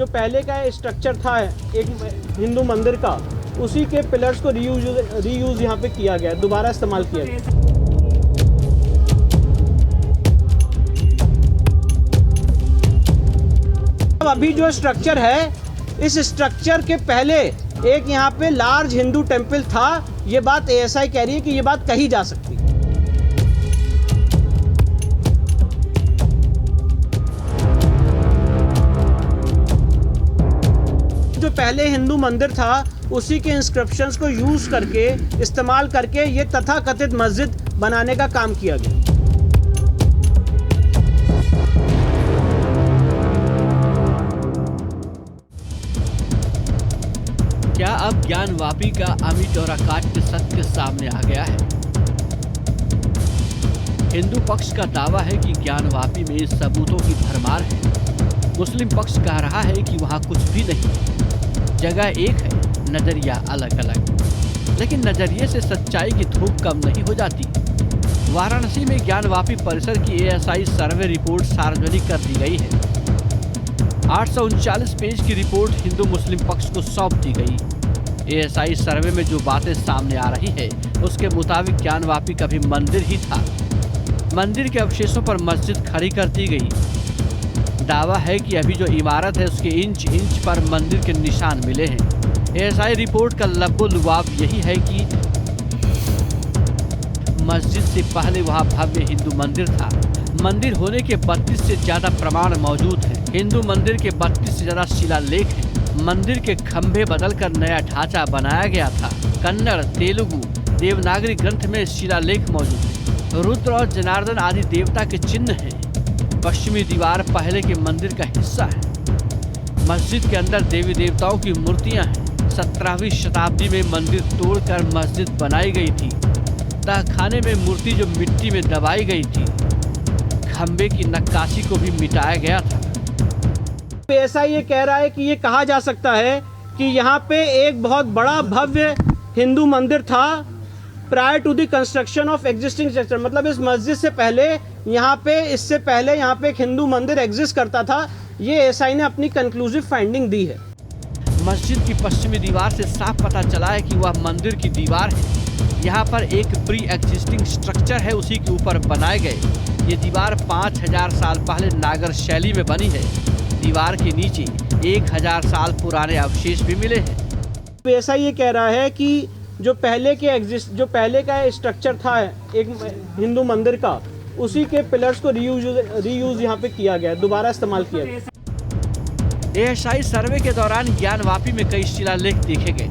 जो पहले का स्ट्रक्चर था एक हिंदू मंदिर का, उसी के पिलर्स को रीयूज यहाँ पे किया गया, दोबारा इस्तेमाल किया गया। अब अभी जो स्ट्रक्चर है, इस स्ट्रक्चर के पहले एक यहाँ पे लार्ज हिंदू टेम्पल था। ये बात एएसआई कह रही है कि ये बात कही जा सकती है। जो पहले हिंदू मंदिर था उसी के इंस्क्रिप्शंस को यूज करके, इस्तेमाल करके ये तथाकथित मस्जिद बनाने का काम किया गया। क्या अब ज्ञानवापी का अमिट और अकाट्य सत्य सामने आ गया है? हिंदू पक्ष का दावा है कि ज्ञानवापी में सबूतों की भरमार है। मुस्लिम पक्ष कह रहा है कि वहां कुछ भी नहीं है, जगह एक है, नजरिया अलग अलग। लेकिन नजरिए से सच्चाई की धूप कम नहीं हो जाती। वाराणसी में ज्ञानवापी परिसर की एएसआई सर्वे रिपोर्ट सार्वजनिक कर दी गई है। 839 पेज की रिपोर्ट हिंदू मुस्लिम पक्ष को सौंप दी गई। एएसआई सर्वे में जो बातें सामने आ रही है, उसके मुताबिक ज्ञानवापी कभी मंदिर ही था। मंदिर के अवशेषों पर मस्जिद खड़ी कर दी गई। दावा है कि अभी जो इमारत है उसके इंच इंच पर मंदिर के निशान मिले हैं। एएसआई रिपोर्ट का लब्बो-लुबाब यही है कि मस्जिद से पहले वहां भव्य हिंदू मंदिर था। मंदिर होने के 32 से ज्यादा प्रमाण मौजूद हैं। हिंदू मंदिर के 32 से ज्यादा शिलालेख हैं। मंदिर के खंभे बदलकर नया ढांचा बनाया गया था। कन्नड़, तेलुगु, देवनागरी ग्रंथ में शिलालेख मौजूद है। रुद्र और जनार्दन आदि देवता के चिन्ह हैं। पश्चिमी दीवार पहले के मंदिर का हिस्सा है। मस्जिद के अंदर देवी देवताओं की मूर्तियां हैं। 17वीं शताब्दी में मंदिर तोड़कर मस्जिद बनाई गई थी। तहखाने में मूर्ति जो मिट्टी में दबाई गई थी। खंबे की नक्काशी को भी मिटाया गया था। ऐसा ये कह रहा है कि ये कहा जा सकता है कि यहाँ पे एक बहुत बड़ा भव्य हिंदू मंदिर था prior to the construction of existing structure. मतलब इस मस्जिद से पहले इससे पहले यहाँ पे एक हिंदू मंदिर एग्जिस्ट करता था। ये एएसआई ने अपनी कंक्लूसिव फाइंडिंग दी है। मस्जिद की पश्चिमी दीवार से साफ पता चला है कि वह मंदिर की दीवार है। यहाँ पर एक प्री एग्जिस्टिंग स्ट्रक्चर है, उसी के ऊपर बनाए गए। ये दीवार 5000 साल पहले नागर शैली में बनी है। दीवार के नीचे 1000 साल पुराने अवशेष भी मिले हैं। ऐसा ये कह रहा है कि जो पहले का स्ट्रक्चर था एक हिंदू मंदिर का, उसी के पिलर्स को रीयूज यहाँ पे किया गया, दोबारा इस्तेमाल किया गया। एएसआई सर्वे के दौरान ज्ञानवापी में कई शिलालेख देखे गए।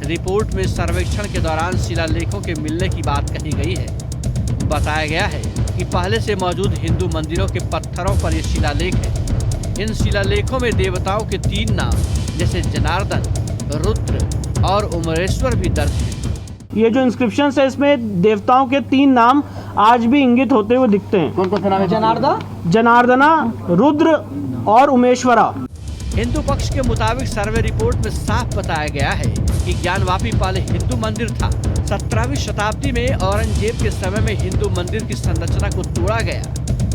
रिपोर्ट में सर्वेक्षण के दौरान शिलालेखों के मिलने की बात कही गई है। बताया गया है कि पहले से मौजूद हिंदू मंदिरों के पत्थरों पर ये शिलालेख है। इन शिलालेखों में देवताओं के 3 नाम जैसे जनार्दन, रुद्र और उमरेश्वर भी दर्ज हैं। ये जो इंस्क्रिप्शन है इसमें देवताओं के 3 नाम आज भी इंगित होते हुए दिखते हैं। कौन कौन सा नाम है? जनार्दना, रुद्र और उमेश्वरा। हिंदू पक्ष के मुताबिक सर्वे रिपोर्ट में साफ बताया गया है कि ज्ञानवापी पहले हिंदू मंदिर था। 17वीं शताब्दी में औरंगजेब के समय में हिंदू मंदिर की संरचना को तोड़ा गया।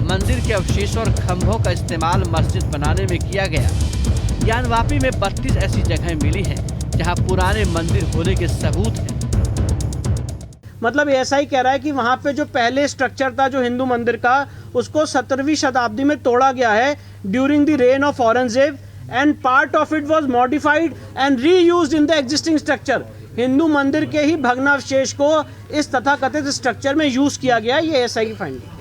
मंदिर के अवशेषों और खंभों का इस्तेमाल मस्जिद बनाने में किया गया। ज्ञानवापी में 32 ऐसी जगहें मिली हैं जहां पुराने मंदिर होने के सबूत हैं। मतलब ऐसा ही कह रहा है कि वहाँ पे जो पहले स्ट्रक्चर था जो हिंदू मंदिर का, उसको 17वीं शताब्दी में तोड़ा गया है during the rain of Aurangzeb and part of it was modified and reused in the existing structure. Hindu मंदिर के ही भग्नावशेष को इस तथाकथित स्ट्रक्चर में यूज किया गया। ये एएसआई की फाइंडिंग।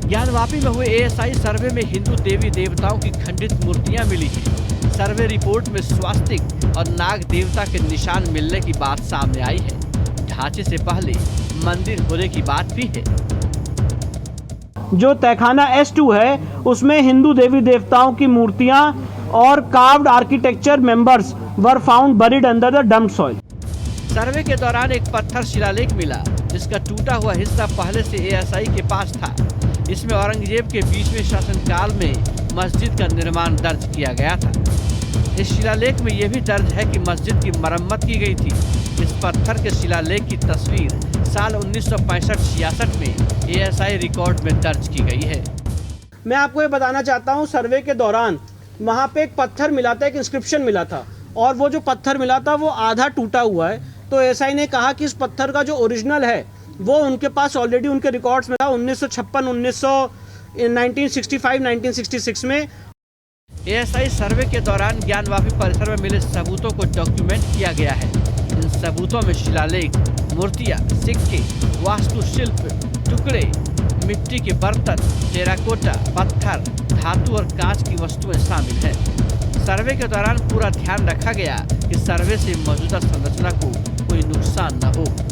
ज्ञानवापी में हुए एएसआई सर्वे में हिंदू देवी देवताओं की खंडित मूर्तियां मिली हैं। सर्वे रिपोर्ट में स्वास्तिक और नाग देवता के निशान मिलने की बात सामने आई है। ढांचे से पहले मंदिर होने की बात भी है। जो तहखाना S2 है उसमें हिंदू देवी देवताओं की मूर्तियां और carved architecture members were found buried under the damp soil. Survey के दौरान एक पत्थर शिलालेख मिला जिसका टूटा हुआ हिस्सा पहले से एएसआई के पास था। इसमें औरंगजेब के 20वें शासनकाल में मस्जिद का निर्माण दर्ज किया गया था। इस शिलालेख में यह भी दर्ज है कि मस्जिद की मरम्मत की गई थी। इस पत्थर के शिलालेख की तस्वीर साल 1965-66 में एएसआई रिकॉर्ड में दर्ज की गई है। मैं आपको ये बताना चाहता हूँ, सर्वे के दौरान वहाँ पे एक पत्थर मिला था, एक इंस्क्रिप्शन मिला था, और वो जो पत्थर मिला था वो आधा टूटा हुआ है। तो एसआई ने कहा कि इस पत्थर का जो ओरिजिनल है वो उनके पास ऑलरेडी उनके रिकॉर्ड्स में था 1965 1966 में। एएसआई सर्वे के दौरान ज्ञानवापी परिसर में मिले सबूतों को डॉक्यूमेंट किया गया है। इन सबूतों में शिलालेख, मूर्तियां, सिक्के, वास्तुशिल्प, टुकड़े, मिट्टी के बर्तन, टेराकोटा, पत्थर, धातु और कांच की वस्तुएं शामिल हैं। सर्वे के दौरान पूरा ध्यान रखा गया कि सर्वे से मौजूदा संरचना को कोई नुकसान न हो।